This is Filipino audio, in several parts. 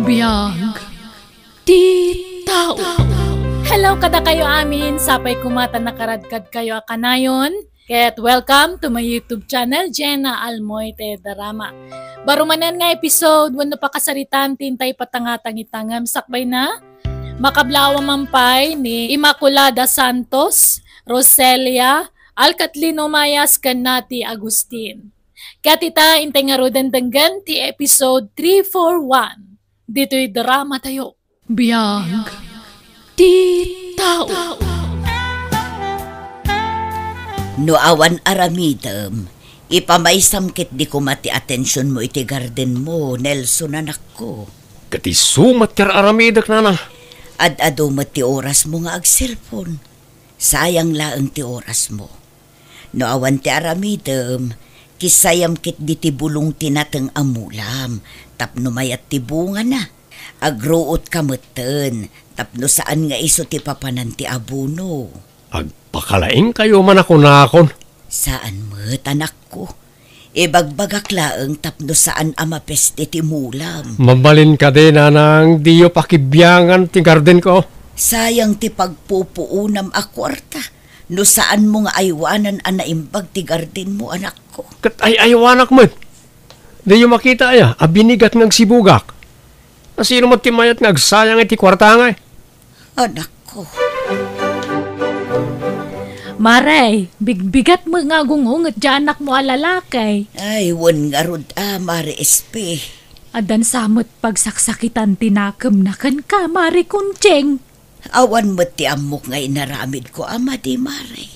Biyag ti tao. Hello kada kayo amin, sapay kumata nakaradkad kayo kanayon. Ket welcome to my YouTube channel, Jenna Almoite Drama. Barumanan nga episode, wano pa kasaritan tintay patangatang itangam sakbay na makablawa mampay ni Immaculada Santos, Roselia, Alcatlino Mayas, kanati Agustin. Kaya tita intay nga rodan danggan ti episode 341. Dito'y drama tayo. Biyag ti tao. No awan aramidem, ipamaisamkit di ko mati atensyon mo iti garden mo, Nelson anak ko. Kati sumat kar aramidak nana. Ad-ado mati oras mo nga ag-cellphone. Sayang laeng ti oras mo. No awan ti aramidem, kisayam kit di ti bulong tinateng amulam, tapno mayat ti bunga na. Agruot kameten, tapno saan nga iso ti papanan ti abuno. Agpakalaing kayo man ako nakon. Saan met anak ko? Ibagbagak laeng tapno saan amapeste ti mulam. Mabalin ka din nanang diyo pakibyangan ti garden ko. Sayang ti pagpupuunam a kwarta. No saan mo nga aywanan ang naimbag ti garden mo anak ko. Kat ayawanak mo. Diyo makita aya, abinigat ng sibugak. Asino mo timayat nga agsayang iti kwarta nga eh. Anak ko. Maray, bigbigat mo nga gungungot dyan anak mo alalakay. Ay, wan nga rod Mare Espe. Adan samot pagsaksakitan tinakam na kan ka, Mare Kuncheng. Awan mo ti amok nga inaramid ko, ama di Mare.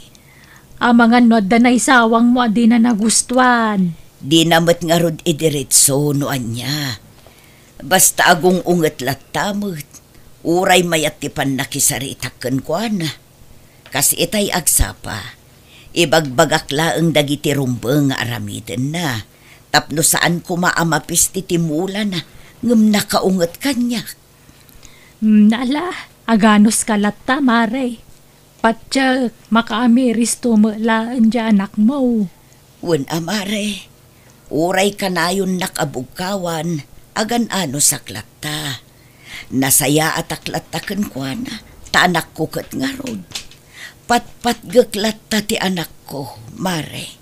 Amangan no danay sawang mo di na nagustuhan. Di namat nga rod idiretso noan niya. Basta agong unget latamot, uray mayat ti panakisaritaken ko na. Kasi itay agsapa, ibagbagak laeng dagiti rumbeng nga aramiden na. Tapno saan ko maamapis ti timula na, ngem nakaunget kanya. Nala, aganos kalata, Mare. Patyak, makaamiris tumalaan dyan anak mo. Wen amare, uray kanayon nakabugkawan, agan ano saklata. Nasaya at aklataken kwa na, taanak ko kat nga rod. Pat-pat gaklata ti anak ko, Mare.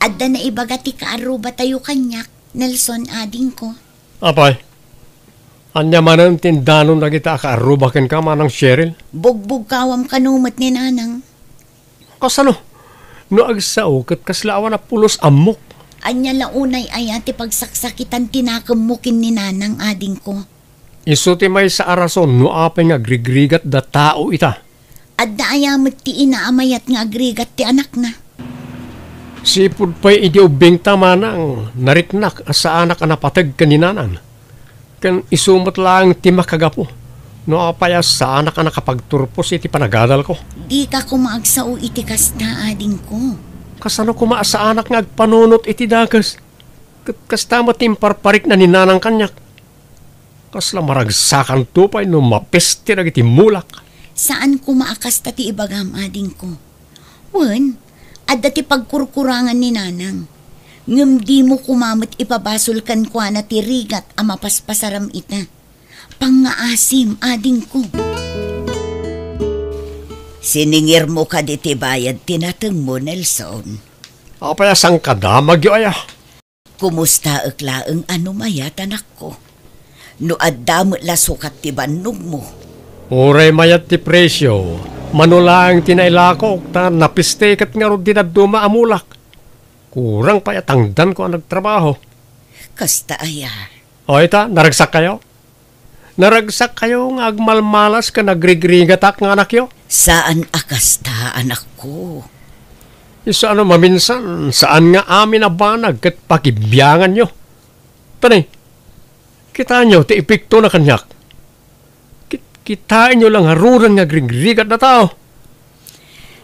Adda na ibaga ti kaaruba tayo kanyak, Nelson ading ko. Apay, anya manan tindanon na kita kaarubaken ka manang Cheryl? Bugbog kawam kanumat ni nanang. Kasano? No agsao kat kaslaawan na pulos amok. Anya launay aya ti pagsaksakitan tinakamukin ni nanang ading ko. Iso ti may sa arason no apay nga grigrigat da tao ita. Adda ayamat ti inaamayat nga agrigat ti anak na. Sipud pa'y idi ubing tamanang nariknak sa anak anapatag kaninanang. Kan isumot lang ti makagapo. No apaya sa anak anakapagturpos iti panagadal ko. Di ka kumaagsao iti kasta ading ko. Kasano kuma sa anak nga agpanunot iti dagas. Kastama timparparik na ninanang kanyak. Kasla maragsakan tupay no mapesti na iti mulak. Saan kumaakas ta ti ibagam ading ko? Wen, adda ti pagkurkurangan ni nanang. Ngem di mo kumamit ipabasol kan kwa na ti rigat a mapaspasaram ita. Pangaasim ading ko. Siningir mo ka di ti bayad tinateng mo, Nelson. Apaya sang kadamag yu aya. Kumusta laeng ano mayat anak ko? No addamot la sukat ti bannog mo. Uray mayat ti presyo. Manulang tinailako ta napistekat nga ro dinaduma amulak. Kurang payatangdan ko ang nagtrabaho. Kasta aya. O ita, naragsak kayo? Naragsak kayo nga agmalmalas ka nagrigrigatak nga anak yo? Saan akasta anak ko? Isa ano maminsan, saan nga amin abanag kat pakibyangan nyo? Tanay, kita nyo, ti epekto na kanyak. Kitain nyo lang haruran nga grigrigat na tao.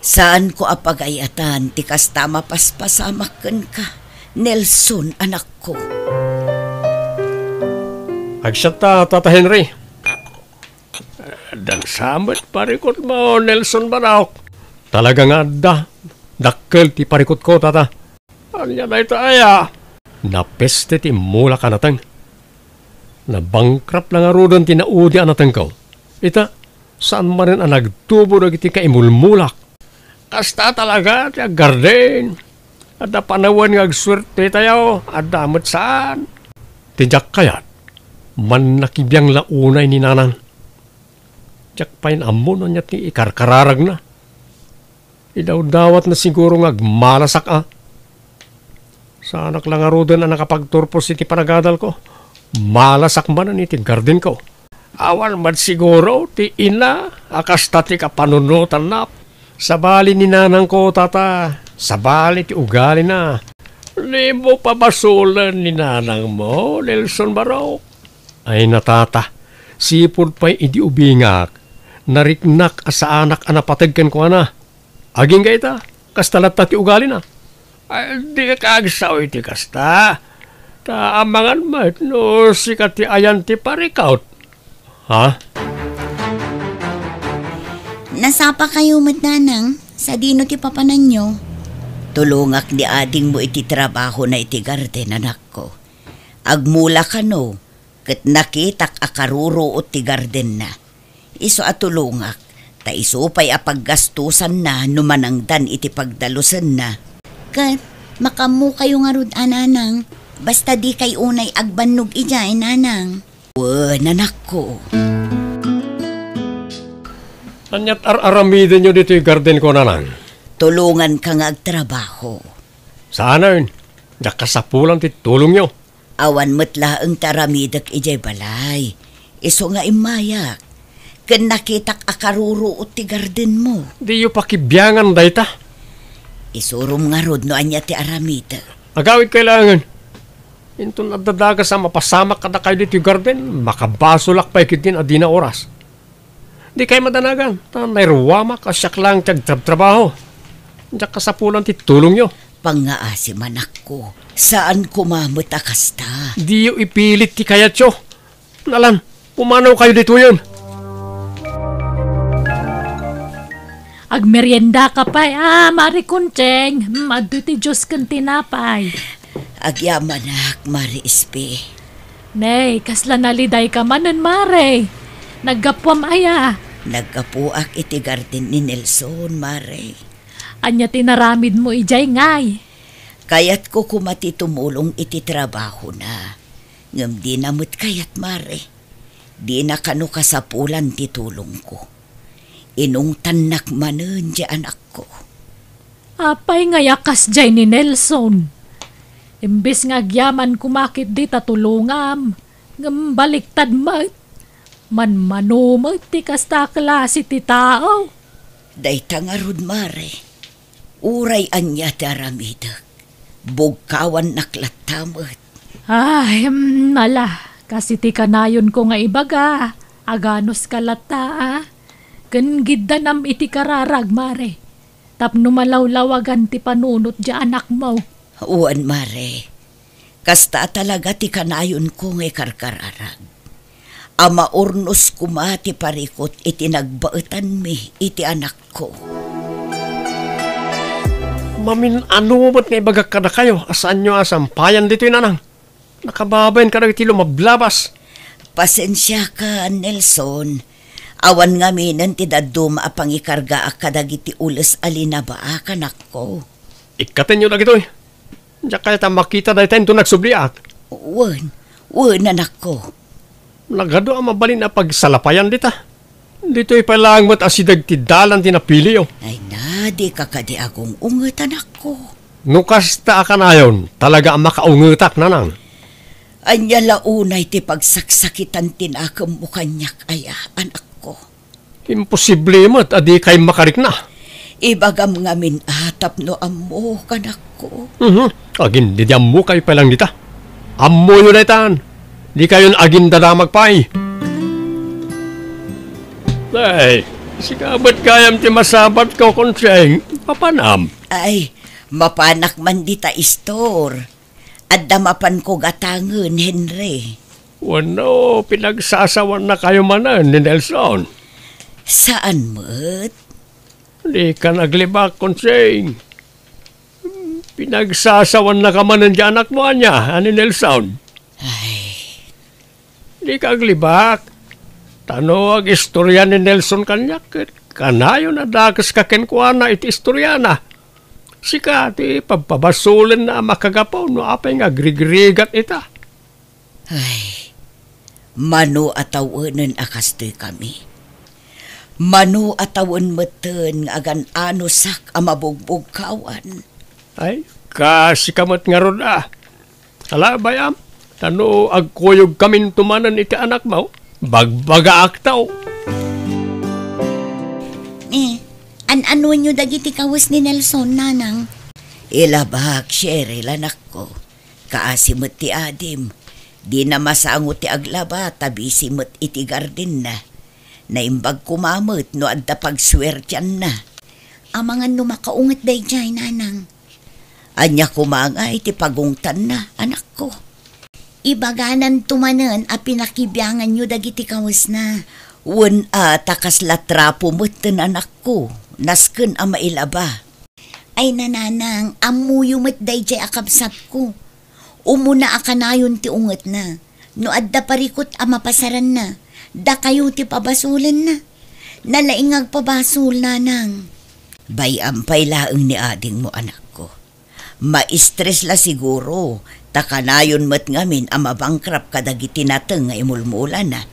Saan ko apagayatan, ti kasta mapaspasamakan ka, Nelson anak ko. Agsat ta, Tata Henry. Dagsamot parikot mo, Nelson Baraok. Talaga nga dakkel ti parikot ko, Tata. Anya na ito aya. Napeste ti mula ka natang. Na bankrupt lang nga rodan tinaudi ang natangkaw. Ita, saan man rin ang nagtubo na iti kaimulmulak. Kasta talaga, tiya garden. At panawan nga agswerte tayo, at damot saan. Tijak kayat, man nakibiyang launay ni nanang. Tijak pain amo na niya ti ikarkararag na. Idaw-dawat na siguro nga agmalasak Sa anak lang arudan na nakapagturpos iti panagadal ko. Malasak man iti garden ko. Awan man siguro ti ina akasta ti kapanunutan na. Sabali ni nanang ko tata. Sabali ti ugali na. Di mo pabasulan ni nanang mo, Nelson Barok. Ay natata. Sipod pa'y idi ubingak. Nariknak sa anak anapatagkan ko na. Aging gaita. Kastalat ti ugali na. Ay di ka agsaw iti kasta. Taamangan mat no sikat ti ayan ti parikaut. Ha? Nasapa kayo nanang sa dino ti papanan nyo. Tulungak ni ading mo iti trabaho na iti garden, anak ko. Agmula ka no, kat nakitak akaruro o ti garden na. Iso at tulungak, ta iso pa'y apaggastusan na numanangdan iti pagdalusan na. Kat makamu kayo nga rod ananang. Basta di kay unay agbannog ijay, nanang. Anak ko. Anyat aramidin nyo dito yung garden ko, nanang. Tulungan ka nga agtrabaho. Sana yun. Diyak kasapulan ti tulong nyo. Awan matla ang taramidak ijay balay. Iso nga imayak. Kan nakitak akaruro ti garden mo. Di yu pakibyangan dayta. Isurum nga rod no anya ti aramida. Agawid kailangan. Ito nadadaga sa mapasamak kada kayo dito yung garden, makabasulak pa ikitin adina oras. Di kayo madanagan, nairwama kasyak lang trabaho. Diyak kasapulan ti tulong nyo. Pangaasim anak ko, saan kumamot akasta? Di yu ipilit ti kayat yo. Nalan, pumanaw kayo dito yun. Agmerienda ka pa, Mari Kuncheng. Madu ti Diyos kang tinapay. Agyamanak, Mari Ispe. Nay, kasla naliday ka manan, Mare. Naggapwam aya. Nagkapuak iti garden ni Nelson, Mare. Anya tinaramid mo ijay ngay. Kayat ko kumati tumulong iti trabaho na. Ngam di namut kayat, Mare. Di na kano kasapulan ti tulong ko. Inong tanak manen di anak ko. Apay ngayakas jay ni Nelson. Imbis nga agyaman kumakit di tatulungam. Ngam baliktad mat. Manmanumat ti kasta klase ti tao. Dayta nga rod, Mare. Uray anya ti aramidak. Bugkawan naklatamat. Ay, mala. Kasi ti kanayon ko nga ibaga. Aganos kalata, Kan giddanam iti kararag, Mare. Tapno malawlawagan ti panunot di anak mo. Uwan, Mare. Kasta talaga ti kanayon ko nga karkararag. Ama urnos kumati parikot iti nagbaetan mi iti anak ko. Mamin, ano ba't nga ibagak ka na kayo? Asaan nyo asampayan dito yung nanang? Nakababayan ka na iti lumablabas. Pasensya ka, Nelson. Awan nga minan ti dadum apang ikarga akadagiti ules alina ba kanak ko. Ikatin nyo na gito eh. Diyak kaya ta makita dahil tayo ito nagsubliak. Wan anak ko. Nagado ang mabalin na pagsalapayan dita. Dito'y palang mat asidag ti dalan ti napili yo. Ay na, di ka kadi akong unget anak ko. Nukas ta ka na yun, talaga ang makaungetak nanang. Anya launay ti pagsaksakitan tinakam mo kanyak aya anak ko. Imposible mat, adi kay makarik na. Ibagam nga min atap no amo kanak ko. Agin, di mo kayo palang dita. Amo yun daitan. Di kayo agin dadamag pa'y. Ay, sikabat kayam ti masabat ko konseng. Papanam. Ay, mapanak man dita istor. At damapan ko gatangen, Henry. Wano, pinagsasawan na kayo manan ni Nelson. Saan mo't? Di ka naglibak, konseng. Pinagsasawan na ka manan di anak mo niya, ni Nelson. Ay, Di ka aglibak. Tano ag istorya ni Nelson kanyak. Kanayo na dakas kakenkwana iti istorya na. Sika ti pagpabasulan na makagapaw no apay nga grigrigat ita. Ay, mano atawanan akastoy kami. Mano atawan meten nga agan anusak amabugbog kawan. Ay, kasi kamat nga ron Hala bayam, tano agkuyog kamin tumanan iti anak mo, bagbaga aktaw. Ano nyo dagiti kawas ni Nelson, nanang? Ilabak, Cheryl, anak ko. Kaasimot ti adim. Di na masangot ti aglaba, tabi simot iti garden na. Naimbag kumamot no adda pagswertyan na. Amangan no makaungat day jay, nanang. Anya kumanga iti pagungtan na, anak ko. Ibaganan tumanan a pinakibyangan nyo dagiti kawas na. Wen takas latrapo moten anak ko. Nasken a mailaba. Ay nananang, amuyo met day jay akabsat ko. Umuna akanayon ti unget na. No adda parikot a mapasaran na. Da kayo ti pabasulan na. Nalaingag pabasul, nanang. Bayampay laeng ni ading mo, anak ko. Ma-stress la siguro. Takanayon met ngamin a mabangkrap kadagiti nateng nga imulmulan na.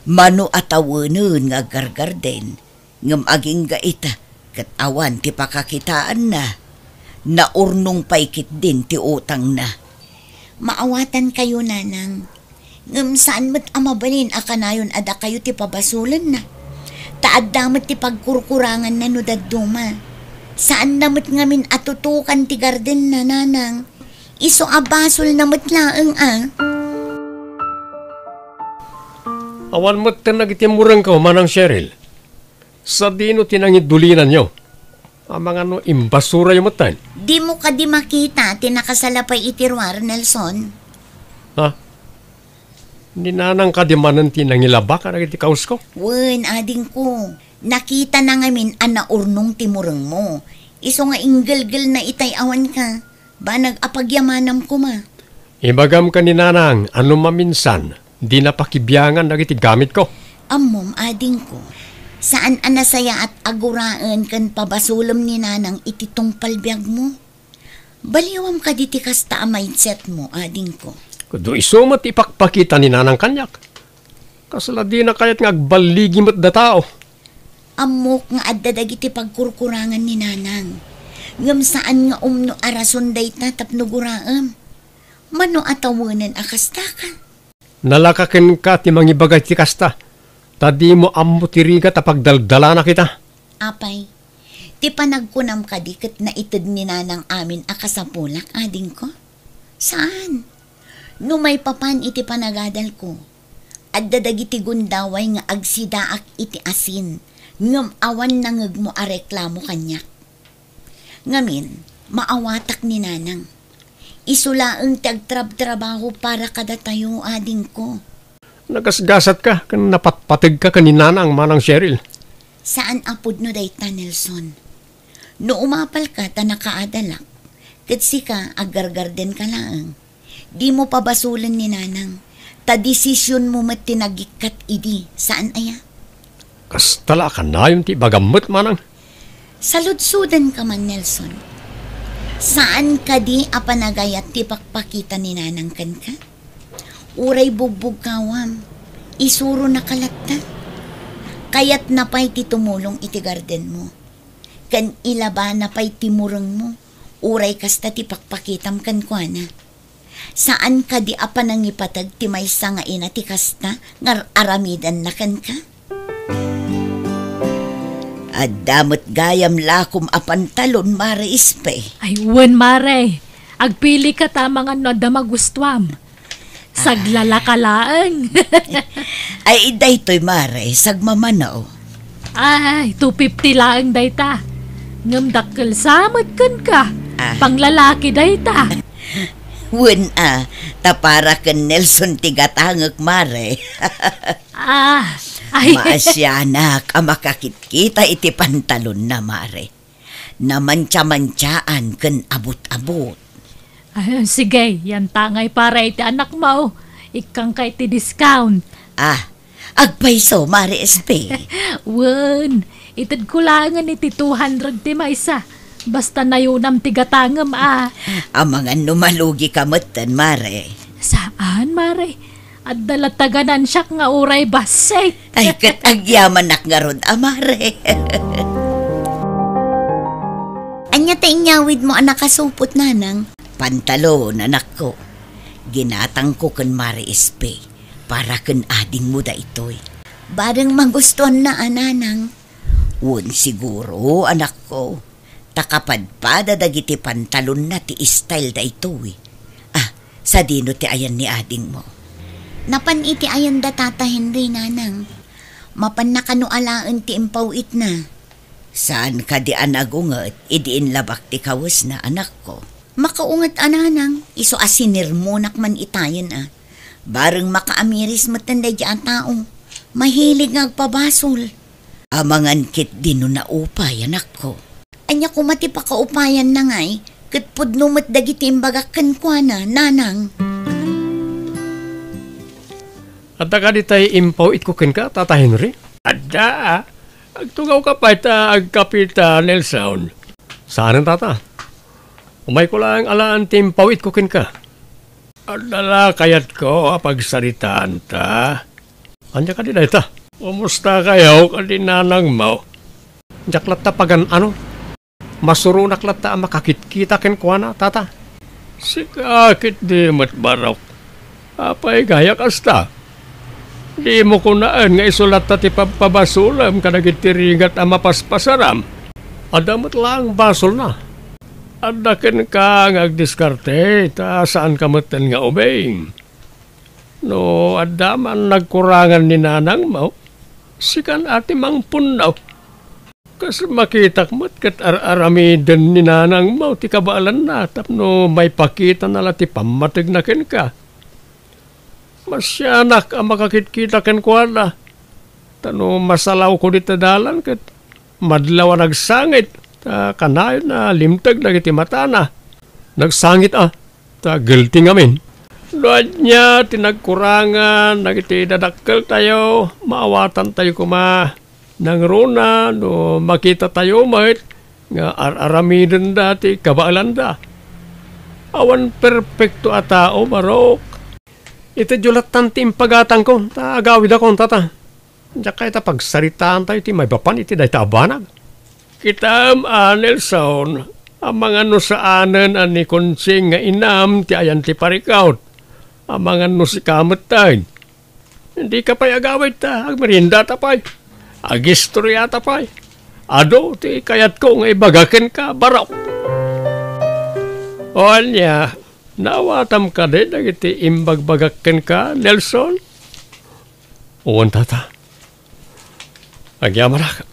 Mano atawanen nga gargarden. Ngam aging gaita, kat awan ti pakakitaan na. Naurnong paikit din ti utang na. Maawatan kayo, nanang. Ngam saan mat amabalin akanayon ada kayo ti pabasulan na. Taad damat ti pagkurkurangan na no dadduma. Saan namat ngamin atutukan ti garden na, nanang. Iso abasol namat laeng Awan mo't nagitimuran ka, manang Cheryl. Sa dino tinangit dulinan nyo. Ang mga imbasura yung matan. Di mo ka di makita, tinakasalapay itirwar, Nelson. Ha? Ninanang ka di manan tinangilaba ka nagiti kaus ko? Wen, ading ko. Nakita na ngamin anaurnong timurang mo. Iso nga inggelgel na itay awan ka. Ba nag-apagyamanam ko ma. Ibagam ka ni nanang, ano maminsan, di napakibyangan nagiti gamit ko. Amom, ading ko. Saan anasaya at aguraan kan pabasulam ni nanang ititong palbiag mo? Baliwam ka diti kasta a mindset mo, ading ko. Kudo isumat ipakpakita ni nanang kanyak. Kasala di na kayat nga agbaligi mo't da tao. Amok nga adda dagiti pagkurkurangan ni nanang. Ngam saan nga umno arason day na tapnuguraam. Mano atawanan akasta ka? Nalakakin ka ti mangibagay ti kasta. Tadi mo ammo tiriga tapagdaldala na kita. Apay, ti panagkunam ka dikit na itid ni nanang amin akasapulak, ading ko? Saan? No may papan iti panagadal ko. Adda dagiti gundaway nga agsidaak iti asin. Ngam awan nangag mo a reklamo kanyak. Ngamin, maawatak ni nanang. Isulaang tagtrab-trabaho para kada tayo, ading ko. Nagasgasat ka, kan napatpatig ka kaninanang manang Cheryl. Saan apod no dayta, Nelson? No umapal ka ta nakaadalak, katsi ka agargarden ka laang. Di mo pabasulan ni nanang. Ta desisyon mo mat tinagikat idi. Saan aya? Kastala ka na yung ti bagamot manang. Saludsudan ka man, Nelson. Saan ka di apanagayat ti pakpakita ni nanang kan ka? Uray bugbog kawam, isuro na kalatta. Kayat napay ti tumulong iti garden mo. Kan ilaba napay ti murang mo, uray kasta ti pakpakitam kan kuana. Saan ka di apanangipatag ti maysa nga ina ti kasta, ngar aramidan na kan ka? Adamot gayam lakom apantalon, mare ispe. Ay, wen mare. Agpili ka tamang ano da magustuam. Saglalakalaan. Ay, daytoy mare, sagmamanaw. Ay, 250 laang dayta. Ngam dakkel samad kan ka. Panglalaki dayta. Wen tapara ken Nelson tigatangek mare. Ay. Maasyanak a makakit-kita iti pantalon na mare. Namantsa-mantsaan ken abot-abot. Ay, sige, yan tangay para iti anak mo. Ikang kay ti discount. Agpaiso, Mare Espe. Wen, itad ko langan iti 200 ti maysa. Basta nayunam ti gatangam Ang mga numalugi kamatan, Mare. Saan, Mare? At dalataganan siya nga uray basay. Ay, katagyaman nga rod, Mare. Anya ta inyawid mo anak kasupot nanang? Pantalon, anak ko. Ginatang ko kan Mare Espe para kan ading mo da ito'y. Barang magustuhan na ananang. Un siguro, anak ko. Takapadpada dagiti pantalon na ti style da ito'y. Sa dino ti ayan ni ading mo. Napan iti ayan da tata Henry nanang. Mapan na kano alaan ti impawit na. Saan ka di anagungat, idiin labak ti kawas na anak ko. Makaungat ananang, iso asinirmonak man itayan Barang makaamiris matanday di tao. Mahilig ngagpabasol. Amangan kit dino na upay, anak ko. Anya ko mati pa kaupayan na ngay, kat pudnumat dagiti imbagakan kwa na, nanang. At ka di tayo impaw itkukin ka, Tata Henry? Ada, agtugaw ka pa ita agkapita Nelson. Saan ang tata? Umay ko lang alaan timpaw itkukin ka. Adala kayat ko pagsaritaan ta. Anya ka di na ita? Kumusta kayo ka di nanang mo? Jaklat ta pagan ano? Masurunak lata ang makakit-kita ken kwa na, tata. Sikakit di matbarok. Apay gaya kasta. Di mo kunaan nga isulat ta ti pabasulam kadagitirigat ang mapaspasaram. Adamot lang basol na. Adaken ka ngagdiskarte ta saan kamatan nga ubeng. No, adaman nagkurangan ni nanang mo. Sikan ati mang punaw. Kas makitak mo't kat aramiden ni nanang mo ti kabaalan na tapno may pakita na ti pamatag na ken ka. Masyanak ang makakit-kita ken kwa na. Tano masalaw ko dito dalan kat madlaw nagsangit. Ta kanayon na limtag na iti mata na. Nagsangit ta guilty ngamin. Doon niya tinagkurangan, nagiti dadakkel tayo, maawatan tayo kuma. Nang runa, no makita tayo mahit, nga aramiden dati, kabaalan da. Awan perfecto a tao, marok. Ito julat tanti impagatang ko, agawid akong tata. Diya kaya ta pagsaritaan tayo, iti may bapan, iti dahi tabanag. Kitam, Nelson, ang mga no saanan ani konsing nga inam, ti ayan ti parikaut. Ang mga no si kamot tayo. Hindi ka pa'y agawid ta, agmerinda ta pa'y. Agistorya ta pa'y. Ado, ti kayat ko nga ibagakin ka, baraw. O anya, nawatam ka din, nagiti imbagbagakin ka, Nelson? Uwan tata. Agyaman ka.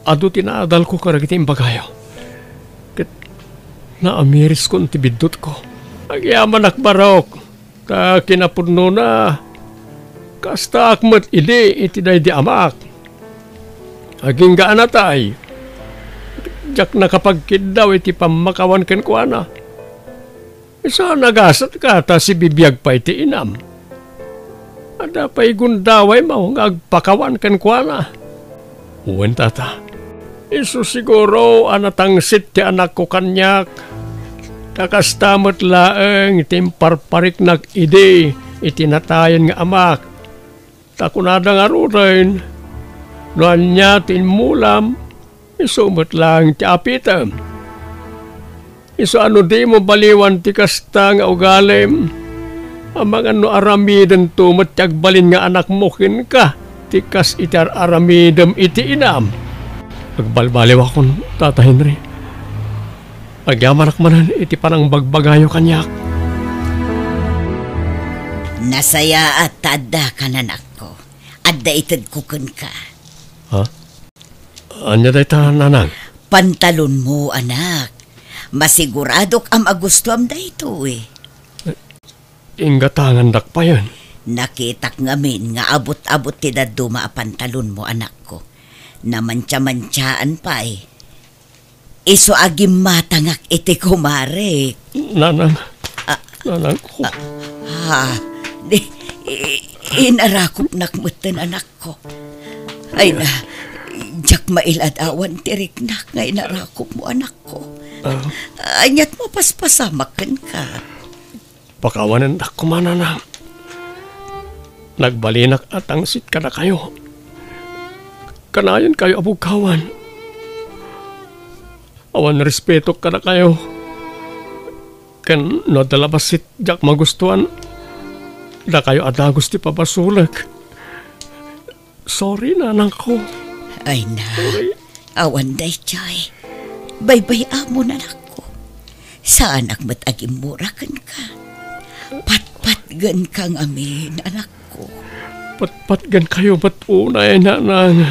Ado tinaadal ko karagiti imbagayo. Kit naamiris ko ti bidot ko. Agyaman akbarok. Ta kinapurno na. Kasta akmat iti day di amak. Aging gaan na tay. Jak nakapagkid daw iti pamakawan ken kuana. Isa nagasat ka ta si bibiyag pa iti inam. Ada pa'y gundaway mo nga agpakawan ken kuana. Uwan tata. Isu siguro anatangsit ti anak ko kanyak. Kakastamot laeng timparparik nag ide itinatayan nga amak. Takunada nga rurin. Noan niya tinmulam. Isumot lang ti apitam. Isu ano di mo baliwan ti kasta nga ugalim. Amang ano aramiden tumot balin nga anak mo kin ka. Tikas itar aramidem iti inam. Pagbalbaliw akong Tata Henry. Pagyaman akmanan iti panang bagbagayo kanyak. Nasaya at tada ka nanak ko. Adda itad kukun ka. Ha? Anya day ta nanang? Pantalon mo, anak. Masiguradok am agustuam da ito Ingatangan dak pa yan. Nakitak ngamin nga abot-abot ti daduma a pantalon mo, anak ko. Namantya-mantyaan pa Iso agim matangak iti kumare. Nanang. Nanang ko. Di, inarakop nakmutan anak ko. Ay na, jak mailadawan tirik na nga inarakop mo anak ko. Anyat mo paspasamakan ka. Pakawanan ako mananang. Nagbalinak at angsit ka na kayo. Kanayan kayo abugawan. Awan respeto ka na kayo. Kan no dalabasit jak magustuhan. Da kayo ada gusti pabasulak. Sorry nanang ko. Ay na, awan day chay. Baybay amo na ako. Sa anak matagimurakan ka. Patpatgan kang amin, anak ko. Patpatgan kayo ba't unay nanang?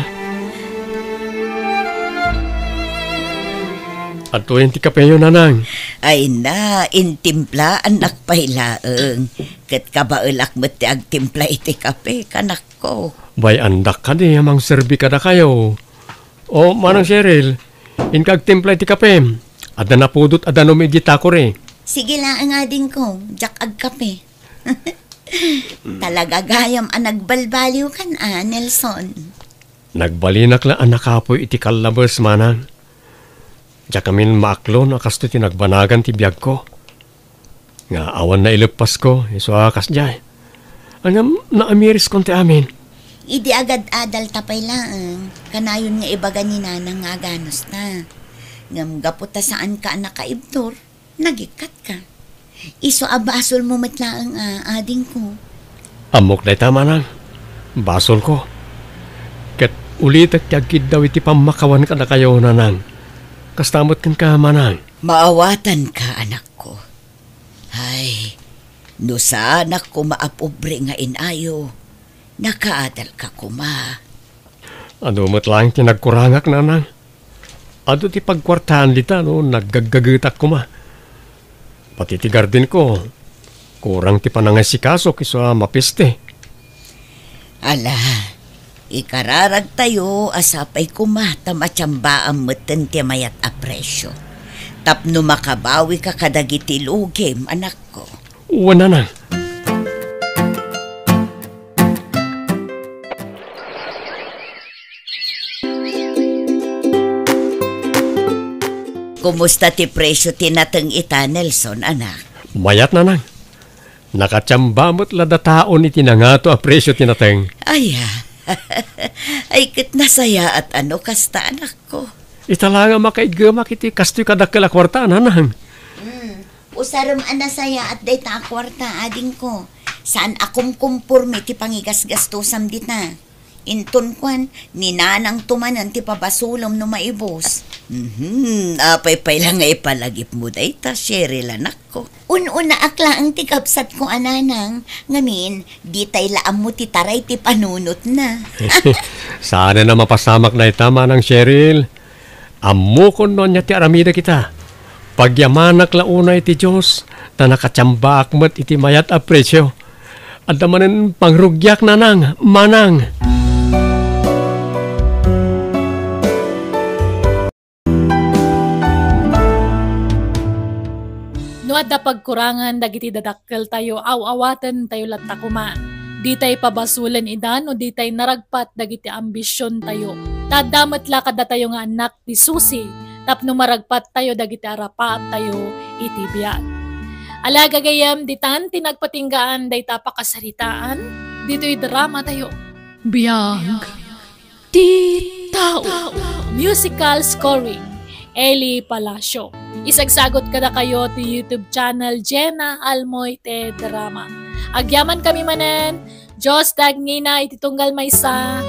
At tuwing ti kapeyo nanang. Ay na, intimpla anak pailaeng. Kat kabaelak mo ti agtimpla iti kape, kanak ko. Bay andak ka di, amang serbi ka na kayo. O, manang Cheryl, inkagtimpla iti kape. Ada na pudot, ada no medita ko rin. Sige lang nga din ko, jak agkape. Talaga gayam ang nagbalbaliw kan Nelson. Nagbalinak la anak kapoy iti kalabas manang. Diya kamin maaklo na kasto ti nagbanagan ti biyag ko. Nga awan na ilupas ko, iso akas diya. Angam na amiris kon ti amin. Idi agad adal tapay lang. Kanayon nga ibaga ni nanang nga ganos na. Ngam gaputa saan ka nakaibdor, nagikat ka. Iso abasol mo matlaang ading ko. Amok na ita manang. Basol ko. Kat ulit at yagkid daw iti pamakawan ka na kayo nanang. Kastamot kan ka manang. Maawatan ka, anak ko. Ay, no sa anak ko maapobre nga inayo, nakaadal ka kuma. Ano mo't lang tinagkurangak nanang. Ado ti pagkwartahan lita no, naggagagitak kuma. Pati ti garden ko, kurang ti panangasikaso kiswa mapiste. Ala, ikararag tayo asapay kumata matsambaan meten ti mayat apresyo. Tapno makabawi ka kadagiti lugim, anak ko. Wala na. Kumusta ti presyo tinateng ita, Nelson, anak? Mayat nanang. Nakatsambamot la dataon iti nangato a presyo tinateng. Ay, ay kit nasaya at ano kasta, anak ko. Itala nga makaidgamak iti kastoy kadakkel a kwarta nanang. Usaram anasaya at dayta akwarta ading ko. Saan akum kumpurmi ti pangigas-gastusam dita. Inton kwan, ninanang tumanan ti pabasulom no maibos. Apay lang nga ipalagip mo dayta, Cheryl, anak ko. Una akla ang tikapsat ko ananang. Ngamin, di tay laam mo ti taray ti panunot na. Sana na mapasamak na itama ng Cheryl. Ammo kon no niya ti aramida kita. Pagyamanak la unay ti Diyos, na nakatsambak mo't iti mayat a presyo. At damanin pangrugyak nanang, manang. No adda pagkurangan dagiti dadakkel tayo awawatan tayo latta kuma. Di tay pabasulan idan o di tay naragpat dagiti ambisyon tayo. Tadamat la kada tayo nga anak ti susi tapno maragpat tayo dagiti arapat tayo iti biag. Alaga gayam ditan tinagpatinggaan day tapakasaritaan dito'y drama tayo. Biyag ti tao. Musical scoring Eli Palacio. Isagsagot kada kayo ti YouTube channel Jenna Almoite Drama. Agyaman kami manen, Diyos dagnina ititunggal maysa.